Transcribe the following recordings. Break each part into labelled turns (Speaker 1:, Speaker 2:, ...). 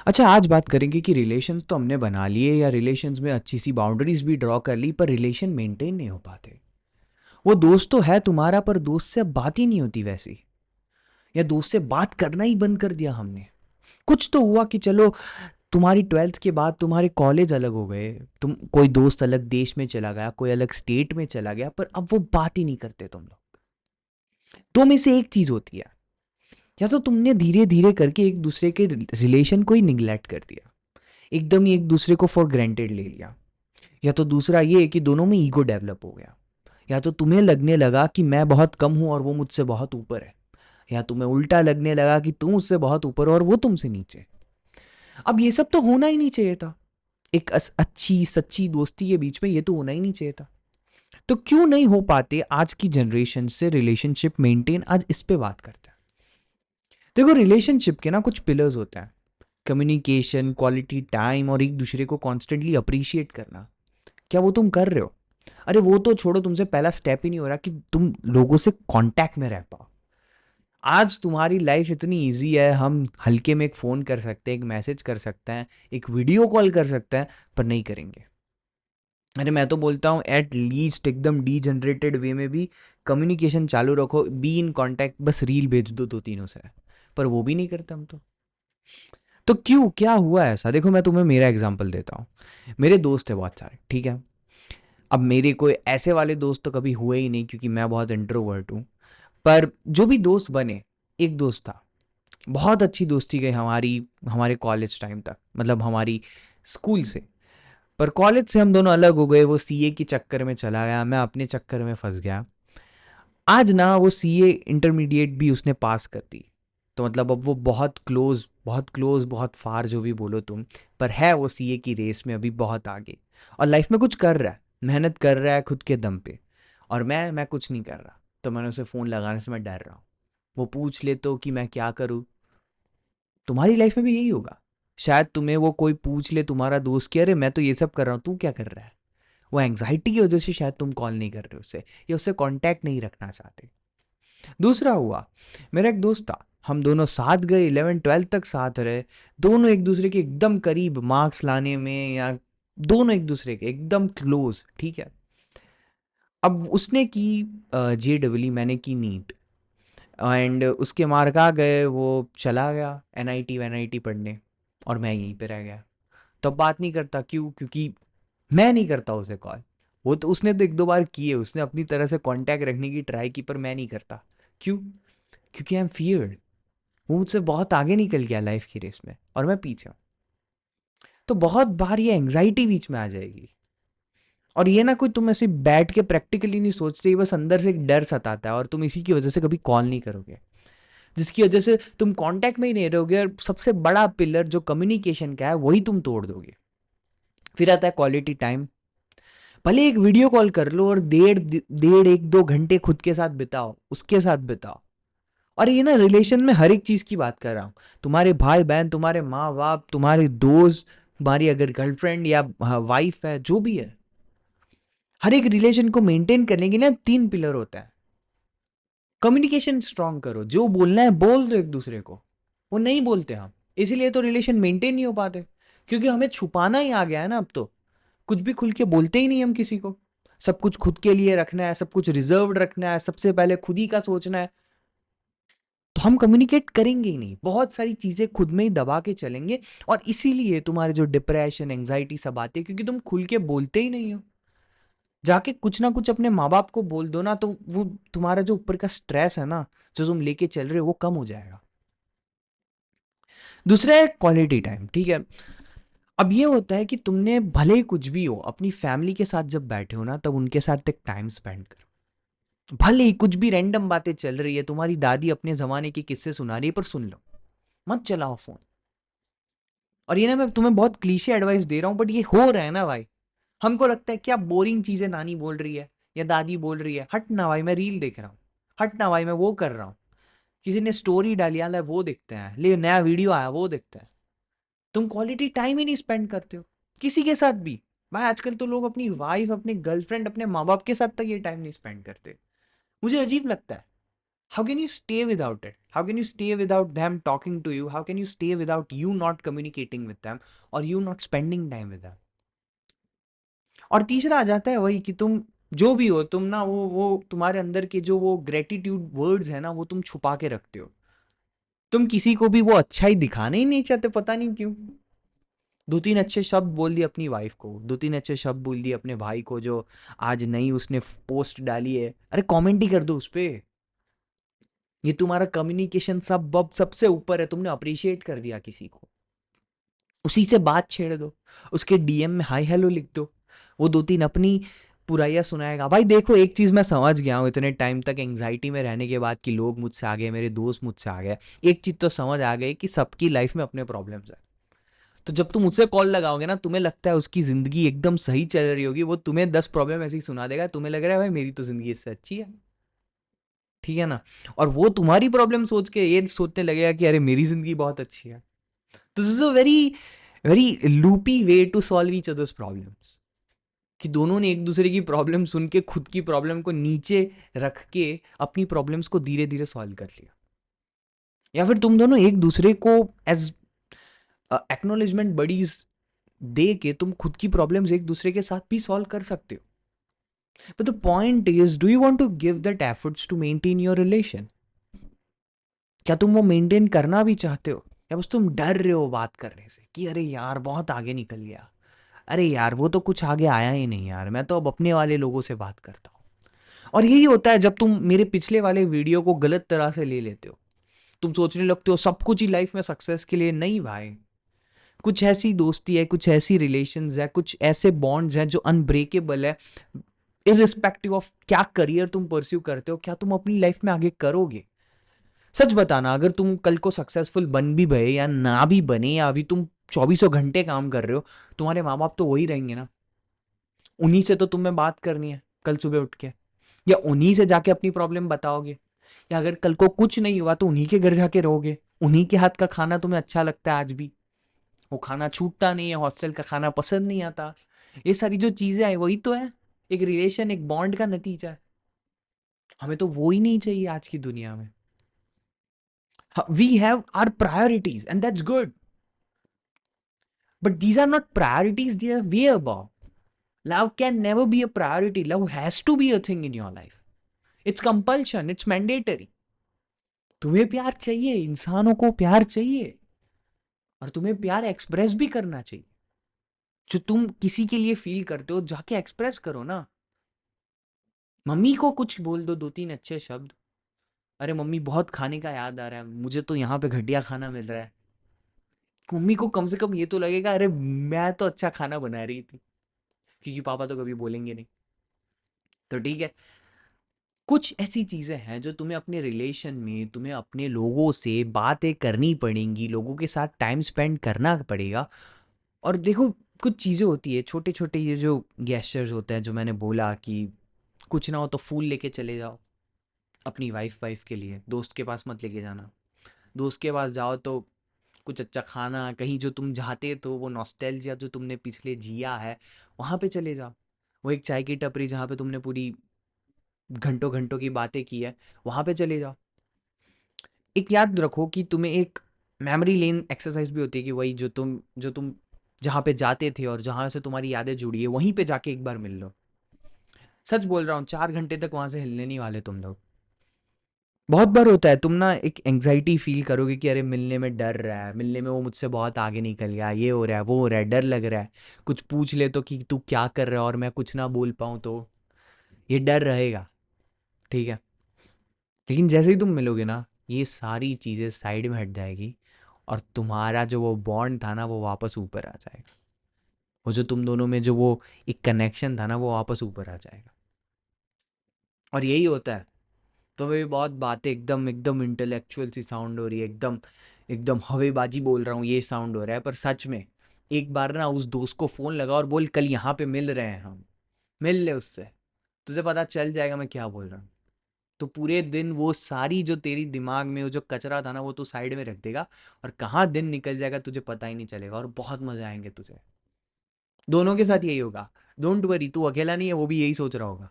Speaker 1: अच्छा, आज बात करेंगे कि रिलेशंस तो हमने बना लिए या रिलेशंस में अच्छी सी बाउंड्रीज भी ड्रॉ कर ली, पर रिलेशन मेंटेन नहीं हो पाते। वो दोस्त तो है तुम्हारा, पर दोस्त से अब बात ही नहीं होती वैसी, या दोस्त से बात करना ही बंद कर दिया हमने। कुछ तो हुआ कि चलो, तुम्हारी ट्वेल्थ के बाद तुम्हारे कॉलेज अलग हो गए, तुम कोई दोस्त अलग देश में चला गया, कोई अलग स्टेट में चला गया, पर अब वो बात ही नहीं करते तुम लोग। तो में से एक चीज होती है, या तो तुमने धीरे धीरे करके एक दूसरे के रिलेशन को ही निग्लेक्ट कर दिया, एकदम ही एक दूसरे को फॉर ग्रांटेड ले लिया, या तो दूसरा ये है कि दोनों में ईगो डेवलप हो गया। या तो तुम्हें लगने लगा कि मैं बहुत कम हूं और वो मुझसे बहुत ऊपर है, या तुम्हें उल्टा लगने लगा कि तुम उससे बहुत ऊपर हो और वो तुमसे नीचे। अब ये सब तो होना ही नहीं चाहिए था। एक अच्छी सच्ची दोस्ती के बीच में ये तो होना ही नहीं चाहिए था। तो क्यों नहीं हो पाते आज की जनरेशन से रिलेशनशिप मेंटेन? आज इस पे बात करते हैं। देखो, रिलेशनशिप के ना कुछ पिलर्स होते हैं: कम्युनिकेशन, क्वालिटी टाइम, और एक दूसरे को कॉन्स्टेंटली अप्रिशिएट करना। क्या वो तुम कर रहे हो? अरे वो तो छोड़ो, तुमसे पहला स्टेप ही नहीं हो रहा कि तुम लोगों से कांटेक्ट में रह पाओ। आज तुम्हारी लाइफ इतनी इजी है, हम हल्के में एक फ़ोन कर सकते हैं, एक मैसेज कर सकते हैं, एक वीडियो कॉल कर सकते हैं, पर नहीं करेंगे। अरे मैं तो बोलता हूँ एट लीस्ट एकदम डी जनरेटेड वे में भी कम्युनिकेशन चालू रखो, बी इन कांटेक्ट, बस रील भेज दो दो तीनों से। पर वो भी नहीं करते हम तो क्यों, क्या हुआ ऐसा? देखो, मैं तुम्हें मेरा एग्जांपल देता हूँ। मेरे दोस्त है बहुत सारे, ठीक है। अब मेरे कोई ऐसे वाले दोस्त तो कभी हुए ही नहीं, क्योंकि मैं बहुत इंट्रोवर्ट हूँ। पर जो भी दोस्त बने, एक दोस्त था, बहुत अच्छी दोस्ती गई हमारी, हमारे कॉलेज टाइम तक, मतलब हमारी स्कूल से। पर कॉलेज से हम दोनों अलग हो गए, वो सीए के चक्कर में चला गया, मैं अपने चक्कर में फंस गया। आज ना वो सीए इंटरमीडिएट भी उसने पास कर दी। तो मतलब अब वो बहुत क्लोज, बहुत क्लोज, बहुत फार, जो भी बोलो तुम, पर है वो सीए की रेस में अभी बहुत आगे, और लाइफ में कुछ कर रहा है, मेहनत कर रहा है खुद के दम पे। और मैं कुछ नहीं कर रहा, तो मैंने उसे फ़ोन लगाने से मैं डर रहा हूँ। वो पूछ ले तो कि मैं क्या करूँ। तुम्हारी लाइफ में भी यही होगा। शायद तुम्हें वो कोई पूछ ले, तुम्हारा दोस्त, कि अरे मैं तो ये सब कर रहा हूँ, तू क्या कर रहा है? वो एंग्जाइटी की वजह से शायद तुम कॉल नहीं कर रहे उससे, या उससे कांटेक्ट नहीं रखना चाहते। दूसरा हुआ, मेरा एक दोस्त था, हम दोनों साथ गए, 11 12 तक साथ रहे, दोनों एक दूसरे के एकदम करीब मार्क्स लाने में, या दोनों एक दूसरे के एकदम क्लोज, ठीक है। अब उसने की JEE, मैंने की नीट, एंड उसके मार्क आ गए, वो चला गया NIT पढ़ने, और मैं यहीं पे रह गया। तो अब बात नहीं करता, क्यों? क्योंकि मैं नहीं करता उसे कॉल। वो तो उसने तो एक दो बार किए, उसने अपनी तरह से कांटेक्ट रखने की ट्राई की, पर मैं नहीं करता। क्यों? क्योंकि आई एम फियर्ड। वो मुझसे बहुत आगे निकल गया लाइफ की रेस में, और मैं पीछे हूँ। तो बहुत बार ये एंग्जाइटी बीच में आ जाएगी, और ये ना कोई तुम ऐसे बैठ के प्रैक्टिकली नहीं सोचते, ये बस अंदर से एक डर सताता है, और तुम इसी की वजह से कभी कॉल नहीं करोगे, जिसकी वजह से तुम कांटेक्ट में ही नहीं रहोगे, और सबसे बड़ा पिलर जो कम्युनिकेशन का है वही तुम तोड़ दोगे। फिर आता है क्वालिटी टाइम। भले एक वीडियो कॉल कर लो, और डेढ़ डेढ़ एक दो घंटे खुद के साथ बिताओ, उसके साथ बिताओ। और ये ना रिलेशन में हर एक चीज की बात कर रहा हूँ, तुम्हारे भाई बहन, तुम्हारे माँ बाप, तुम्हारे दोस्त, तुम्हारी अगर गर्लफ्रेंड या वाइफ है, जो भी है, हर एक रिलेशन को मेंटेन करने के लिए 3 पिलर होता है। कम्युनिकेशन स्ट्रांग करो, जो बोलना है बोल दो एक दूसरे को। वो नहीं बोलते हम, इसीलिए तो रिलेशन मेंटेन नहीं हो पाते, क्योंकि हमें छुपाना ही आ गया है ना अब तो। कुछ भी खुल के बोलते ही नहीं हम किसी को। सब कुछ खुद के लिए रखना है, सब कुछ रिजर्व्ड रखना है, सबसे पहले खुद ही का सोचना है। तो हम कम्युनिकेट करेंगे ही नहीं, बहुत सारी चीजें खुद में ही दबा के चलेंगे। और इसीलिए तुम्हारे जो डिप्रेशन, एंग्जाइटी सब आती है, क्योंकि तुम खुल के बोलते ही नहीं हो। जाके कुछ ना कुछ अपने माँ बाप को बोल दो ना, तो वो तुम्हारा जो ऊपर का स्ट्रेस है ना, जो तुम लेके चल रहे हो, वो कम हो जाएगा। दूसरा है क्वालिटी टाइम, ठीक है। अब ये होता है कि तुमने भले ही कुछ भी हो, अपनी फैमिली के साथ जब बैठे हो ना, तब उनके साथ एक टाइम स्पेंड करो। भले ही कुछ भी रैंडम बातें चल रही है, तुम्हारी दादी अपने जमाने के किस्से सुना रही है, पर सुन लो, मत चलाओ फोन। और ये ना, मैं तुम्हें बहुत क्लीशे एडवाइस दे रहा हूँ, बट ये हो रहा है ना भाई। हमको लगता है क्या बोरिंग चीजें नानी बोल रही है या दादी बोल रही है, हट ना भाई मैं रील देख रहा हूँ, हट ना भाई मैं वो कर रहा हूँ, किसी ने स्टोरी डाली है वो देखते हैं, ले नया वीडियो आया वो देखते हैं। तुम क्वालिटी टाइम ही नहीं स्पेंड करते हो किसी के साथ भी। भाई आजकल तो लोग अपनी वाइफ, अपने गर्लफ्रेंड, अपने माँ बाप के साथ तक ये टाइम नहीं स्पेंड करते। मुझे अजीब लगता है। How can you stay without it? How can you stay without them talking to you? How can you stay without you not communicating with them or you not spending time with them? और तीसरा आ जाता है वही कि तुम जो भी हो, तुम ना वो तुम्हारे अंदर के जो वो ग्रेटिट्यूड वर्ड्स है ना, वो तुम छुपा के रखते हो। तुम किसी को भी वो अच्छा ही दिखाना ही नहीं चाहते, पता नहीं क्यों। दो तीन अच्छे शब्द बोल दिए अपनी वाइफ को, दो तीन अच्छे शब्द बोल दिए अपने भाई को जो आज नई उसने पोस्ट डाली है, अरे कमेंट ही कर दो उस पे। ये तुम्हारा कम्युनिकेशन सबसे ऊपर है, तुमने अप्रिशिएट कर दिया किसी को, उसी से बात छेड़ दो, उसके डीएम में हाय हेलो लिख दो, वो दो तीन अपनी पुराइया सुनाएगा। भाई देखो, एक चीज मैं समझ गया हूँ इतने टाइम तक एंग्जाइटी में रहने के बाद कि लोग मुझसे आ गए, मेरे दोस्त मुझसे आ गए, एक चीज तो समझ आ गई कि सबकी लाइफ में अपने प्रॉब्लम्स है। तो जब तुम उससे कॉल लगाओगे ना, तुम्हें लगता है उसकी जिंदगी एकदम सही चल रही होगी, वो तुम्हें 10 प्रॉब्लम ऐसे ही सुना देगा, तुम्हें लग रहा है भाई मेरी तो जिंदगी इससे अच्छी है, ठीक है ना। और वो तुम्हारी प्रॉब्लम सोच के ये सोचने लगेगा कि अरे मेरी जिंदगी बहुत अच्छी है। तो this is a very very loopy way to solve each others problems, कि दोनों ने एक दूसरे की प्रॉब्लम सुन के खुद की प्रॉब्लम को नीचे रख के अपनी प्रॉब्लम्स को धीरे धीरे सॉल्व कर लिया। या फिर तुम दोनों एक दूसरे को एज एक्नोलेजमेंट बडीज दे के तुम खुद की प्रॉब्लम्स एक दूसरे के साथ भी सॉल्व कर सकते हो। But the point is, do you want to give that efforts to maintain your relation? क्या तुम वो मेंटेन करना भी चाहते हो, या बस तुम डर रहे हो बात करने से कि अरे यार बहुत आगे निकल गया, अरे यार वो तो कुछ आगे आया ही नहीं यार, मैं तो अब अपने वाले लोगों से बात करता हूँ। और यही होता है जब तुम मेरे पिछले वाले वीडियो को गलत तरह से ले लेते हो। तुम सोचने लगते हो सब कुछ ही लाइफ में सक्सेस के लिए, नहीं भाई। कुछ ऐसी दोस्ती है, कुछ ऐसी रिलेशंस है, कुछ ऐसे बॉन्ड्स हैं जो अनब्रेकेबल है। इररिस्पेक्टिव ऑफ क्या करियर तुम परस्यू करते हो, क्या तुम अपनी लाइफ में आगे करोगे। सच बताना, अगर तुम कल को सक्सेसफुल बन भी गए या ना भी बने, या अभी तुम 24 घंटे काम कर रहे हो, तुम्हारे माँ बाप तो वही रहेंगे ना। उन्हीं से तो तुम्हें बात करनी है कल सुबह उठ के, या उन्हीं से जाके अपनी प्रॉब्लम बताओगे। या अगर कल को कुछ नहीं हुआ तो उन्हीं के घर जाके रहोगे, उन्हीं के हाथ का खाना तुम्हें अच्छा लगता है आज भी, वो खाना छूटता नहीं है, हॉस्टल का खाना पसंद नहीं आता। ये सारी जो चीजें हैं वही तो है एक रिलेशन, एक बॉन्ड का नतीजा है। हमें तो वो ही नहीं चाहिए आज की दुनिया में। We have our priorities and that's good, but these are not priorities, they are way about. Love can never be a priority, love has to be a thing in your life. It's compulsion, it's mandatory. तुम्हें प्यार चाहिए, इंसानों को प्यार चाहिए, और तुम्हें प्यार एक्सप्रेस भी करना चाहिए। जो तुम किसी के लिए फील करते हो जाके एक्सप्रेस करो ना। मम्मी को कुछ बोल दो, दो तीन अच्छे शब्द। अरे मम्मी बहुत खाने का याद आ रहा है, मुझे तो यहाँ पे घटिया खाना मिल रहा है। मम्मी को कम से कम ये तो लगेगा अरे मैं तो अच्छा खाना बना रही थी, क्योंकि पापा तो कभी बोलेंगे नहीं। तो ठीक है, कुछ ऐसी चीजें हैं जो तुम्हें अपने रिलेशन में, तुम्हें अपने लोगों से बातें करनी पड़ेंगी, लोगों के साथ टाइम स्पेंड करना पड़ेगा। और देखो, कुछ चीजें होती है छोटे छोटे, ये जो गेस्चर्स होते हैं जो मैंने बोला कि कुछ ना हो तो फूल लेके चले जाओ अपनी वाइफ वाइफ के लिए, दोस्त के पास मत लेके जाना। दोस्त के पास जाओ तो कुछ अच्छा खाना, कहीं जो तुम चाहते तो वो नॉस्टैल्जिया जो तुमने पिछले जिया है वहाँ पे चले जाओ। वो एक चाय की टपरी जहाँ पे तुमने पूरी घंटों घंटों की बातें की है, वहाँ पे चले जाओ। एक याद रखो कि तुम्हें एक मेमोरी लेन एक्सरसाइज भी होती है, कि वही जो तुम जहाँ पे जाते थे और जहाँ से तुम्हारी यादें जुड़ी है वहीं पे जाके एक बार मिल लो। सच बोल रहा हूँ, 4 घंटे तक वहां से हिलने नहीं वाले तुम लोग। बहुत बार होता है तुम ना एक एंग्जाइटी फील करोगे कि अरे मिलने में डर रहा है, मिलने में वो मुझसे बहुत आगे निकल गया, ये हो रहा है वो हो रहा है, डर लग रहा है। कुछ पूछ ले तो कि तू क्या कर रहा है और मैं कुछ ना बोल पाऊँ तो, ये डर रहेगा, ठीक है। लेकिन जैसे ही तुम मिलोगे ना, ये सारी चीज़ें साइड में हट जाएगी, और तुम्हारा जो वो बॉन्ड था ना वो वापस ऊपर आ जाएगा। वो जो तुम दोनों में जो वो एक कनेक्शन था ना वो वापस ऊपर आ जाएगा। और यही होता है। तो मैं भी बहुत बातें एकदम एकदम इंटेलेक्चुअल सी साउंड हो रही है, एकदम एकदम हवेबाजी बोल रहा हूँ ये साउंड हो रहा है, पर सच में एक बार ना उस दोस्त को फ़ोन लगा और बोल कल यहाँ पे मिल रहे हैं हम, मिल ले उससे, तुझे पता चल जाएगा मैं क्या बोल रहा हूँ। तो पूरे दिन वो सारी जो तेरी दिमाग में वो जो कचरा था ना वो तू साइड में रख देगा, और कहाँ दिन निकल जाएगा तुझे पता ही नहीं चलेगा, और बहुत मजा आएंगे तुझे। दोनों के साथ यही होगा। डोंट वरी, तू अकेला नहीं है, वो भी यही सोच रहा होगा।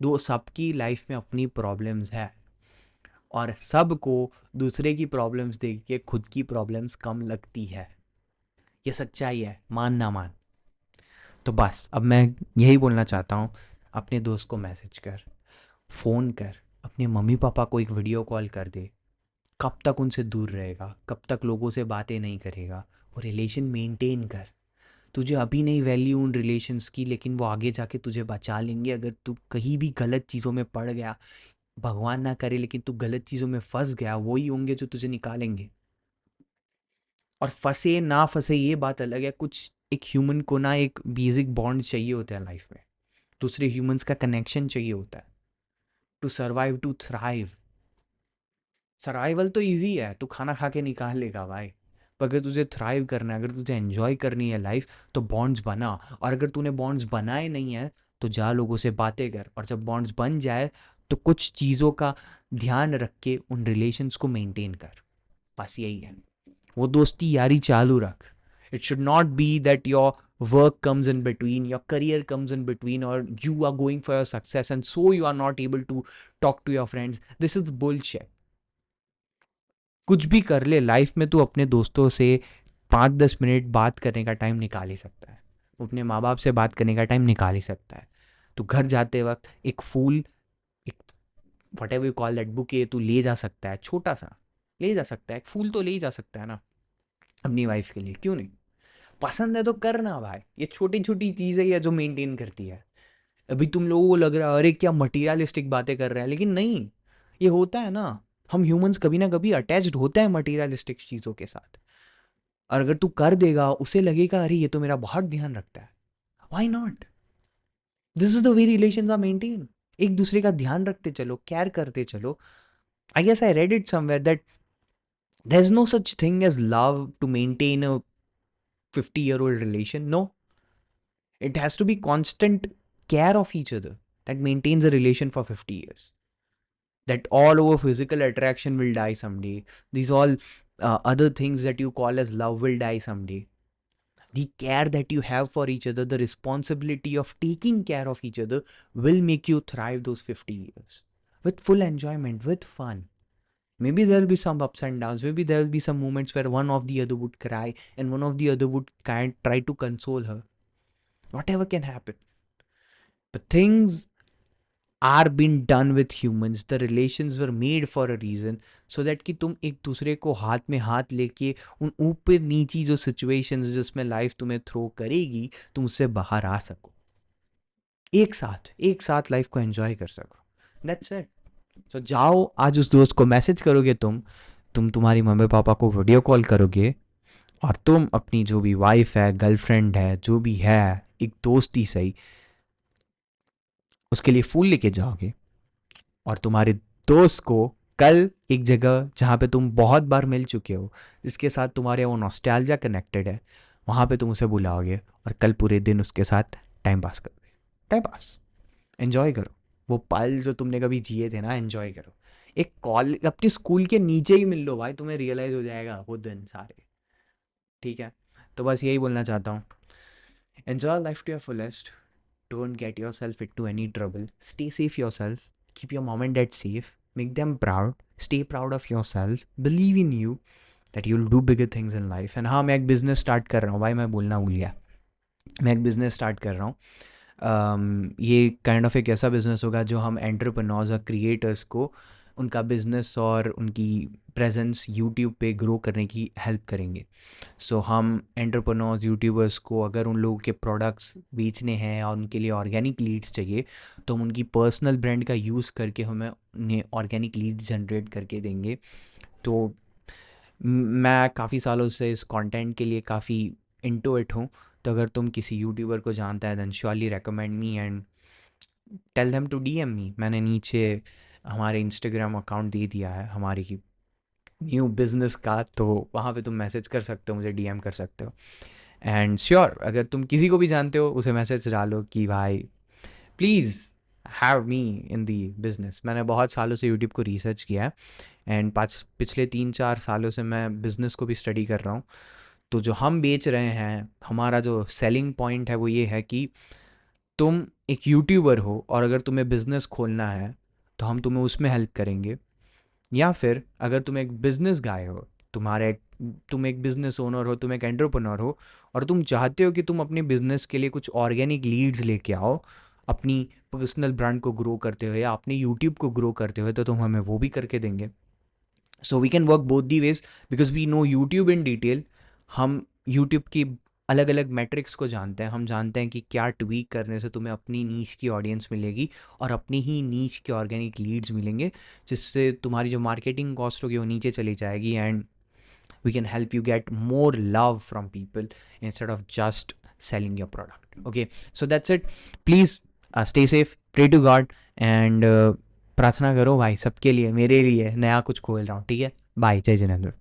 Speaker 1: दो सबकी लाइफ में अपनी प्रॉब्लम्स है और सबको दूसरे की प्रॉब्लम्स देख के खुद की प्रॉब्लम्स कम लगती है। ये सच्चाई है, मान ना मान। तो बस अब मैं यही बोलना चाहता हूँ, अपने दोस्त को मैसेज कर, फ़ोन कर, अपने मम्मी पापा को एक वीडियो कॉल कर दे। कब तक उनसे दूर रहेगा, कब तक लोगों से बातें नहीं करेगा? वो रिलेशन मेंटेन कर। तुझे अभी नहीं वैल्यू उन रिलेशंस की, लेकिन वो आगे जाके तुझे बचा लेंगे अगर तू कहीं भी गलत चीज़ों में पड़ गया। भगवान ना करे लेकिन तू गलत चीज़ों में फंस गया, वही होंगे जो तुझे निकालेंगे। और फंसे ना फंसे ये बात अलग है, कुछ एक ह्यूमन को ना एक बेसिक बॉन्ड चाहिए होता है लाइफ में, दूसरे ह्यूमंस का कनेक्शन चाहिए होता है to survive, to thrive. Survival तो इजी है, तू खाना खा के निकाल लेगा भाई। पर अगर तुझे थ्राइव करना है, अगर तुझे एंजॉय करनी है लाइफ, तो बॉन्ड्स बना। और अगर तूने बॉन्ड्स बनाए नहीं है तो जा लोगों से बातें कर, और जब बॉन्ड्स बन जाए तो कुछ चीज़ों का ध्यान रख के उन रिलेशंस को मेंटेन कर। बस यही है। वो दोस्ती यारी चालू रख। It should not be that your work comes in between, your career comes in between, or you are going for your success and so you are not able to talk to your friends. This is bullshit. कुछ भी कर ले life में, तू अपने दोस्तों से 5-10 minute बात करने का टाइम निकाल ही सकता है। वो अपने माँ बाप से बात करने का टाइम निकाल ही सकता है। तो घर जाते वक्त एक फूल, एक what ever you call that bouquet तू ले जा सकता है, छोटा सा ले जा सकता है, एक फूल तो ले ही जा सकता है ना अपनी वाइफ के लिए, क्यों नहीं? पसंद है तो करना भाई, ये छोटी छोटी चीज़ है ये जो मेंटेन करती है। अभी तुम लोगों को लग रहा है अरे क्या मटीरियलिस्टिक बातें कर रहे हैं, लेकिन नहीं, ये होता है ना। हम ह्यूमंस कभी ना कभी अटैच्ड होते हैं मटीरियलिस्टिक चीज़ों के साथ। और अगर तू कर देगा, उसे लगेगा अरे ये तो मेरा बहुत ध्यान रखता है। Why not? This is the way relations are maintain. एक दूसरे का ध्यान रखते चलो, केयर करते चलो। I guess I read it somewhere that there is no such thing as love to maintain a 50-year-old relation. No, it has to be constant care of each other that maintains a relation for 50 years. That all over physical attraction will die someday. These all other things that you call as love will die someday. The care that you have for each other, the responsibility of taking care of each other will make you thrive those 50 years with full enjoyment, with fun. Maybe there will be some ups and downs. Maybe there will be some moments where one of the other would cry and one of the other would try to console her. Whatever can happen. But things are being done with humans. The relations were made for a reason, so that कि तुम एक दूसरे को हाथ में हाथ लेके उन ऊपर नीची जो सिचुएशंस जिसमें लाइफ तुम्हें थ्रो करेगी, तुम उससे बाहर आ सको, एक साथ लाइफ को एंजॉय कर सको। That's it. सो जाओ, आज उस दोस्त को मैसेज करोगे, तुम तुम्हारी मम्मी पापा को वीडियो कॉल करोगे, और तुम अपनी जो भी वाइफ है, गर्लफ्रेंड है, जो भी है, एक दोस्त ही सही, उसके लिए फूल लेके जाओगे। और तुम्हारे दोस्त को कल एक जगह जहाँ पे तुम बहुत बार मिल चुके हो, जिसके साथ तुम्हारे वो नॉस्टैल्जिया कनेक्टेड है, वहाँ पे तुम उसे बुलाओगे और कल पूरे दिन उसके साथ टाइम पास करोगे। टाइम पास, एंजॉय करो वो पल जो तुमने कभी जिए थे ना, एंजॉय करो। एक कॉल अपनी स्कूल के नीचे ही मिल लो भाई, तुम्हें रियलाइज हो जाएगा वो दिन सारे। ठीक है, तो बस यही बोलना चाहता हूँ। Enjoy life to your fullest. Don't get yourself into any trouble. Stay safe yourself. Keep your mom and dad safe. Make them proud. Stay proud of yourself. Believe in you that you'll do bigger things in life. And हाँ, मैं एक business start कर रहा हूँ भाई, मैं बोलना भूल गया। मैं एक बिजनेस स्टार्ट कर रहा हूँ। ये काइंड ऑफ एक ऐसा बिजनेस होगा जो हम एंटरप्रेन्योर्स और क्रिएटर्स को उनका बिजनेस और उनकी प्रेजेंस यूट्यूब पे ग्रो करने की हेल्प करेंगे। सो हम एंटरप्रेन्योर्स, यूट्यूबर्स को अगर उन लोगों के प्रोडक्ट्स बेचने हैं और उनके लिए ऑर्गेनिक लीड्स चाहिए, तो हम उनकी पर्सनल ब्रांड का यूज़ करके हमें उन्हें ऑर्गेनिक लीड्स जनरेट करके देंगे। तो मैं काफ़ी सालों से इस कंटेंट के लिए काफ़ी इनटू इट हूँ। तो अगर तुम किसी यूट्यूबर को जानता है, then surely recommend me and tell them to DM me. मैंने नीचे हमारे इंस्टाग्राम अकाउंट दे दिया है हमारी न्यू बिजनेस का, तो वहाँ पे तुम मैसेज कर सकते हो, मुझे डीएम कर सकते हो। एंड श्योर, अगर तुम किसी को भी जानते हो उसे मैसेज डालो कि भाई please have me in the business. मैंने बहुत सालों से यूट्यूब को रिसर्च किया है, एंड पिछले 3-4 सालों से मैं बिज़नेस को भी स्टडी कर रहा हूँ। तो जो हम बेच रहे हैं, हमारा जो सेलिंग पॉइंट है वो ये है कि तुम एक यूट्यूबर हो और अगर तुम्हें बिजनेस खोलना है तो हम तुम्हें उसमें हेल्प करेंगे, या फिर अगर तुम एक बिजनेस गाय हो, तुम एक बिजनेस ओनर हो, तुम एक एंटरप्रेन्योर हो और तुम चाहते हो कि तुम अपने बिजनेस के लिए कुछ ऑर्गेनिक लीड्स लेके आओ अपनी पर्सनल ब्रांड को ग्रो करते हुए या अपने यूट्यूब को ग्रो करते हुए, तो तुम हमें वो भी करके देंगे। So we can work both the ways because we know YouTube in detail. हम यूट्यूब की अलग अलग मैट्रिक्स को जानते हैं, हम जानते हैं कि क्या ट्वीक करने से तुम्हें अपनी नीच की ऑडियंस मिलेगी और अपनी ही नीच के ऑर्गेनिक लीड्स मिलेंगे, जिससे तुम्हारी जो मार्केटिंग कॉस्ट होगी वो नीचे चली जाएगी and we can help you get more love from people instead of just selling your product. Okay, so that's it. Please stay safe, pray to God and प्रार्थना करो भाई सबके लिए, मेरे लिए नया कुछ खोल रहा हूँ, ठीक है। बाय, जय जिनेंद्र।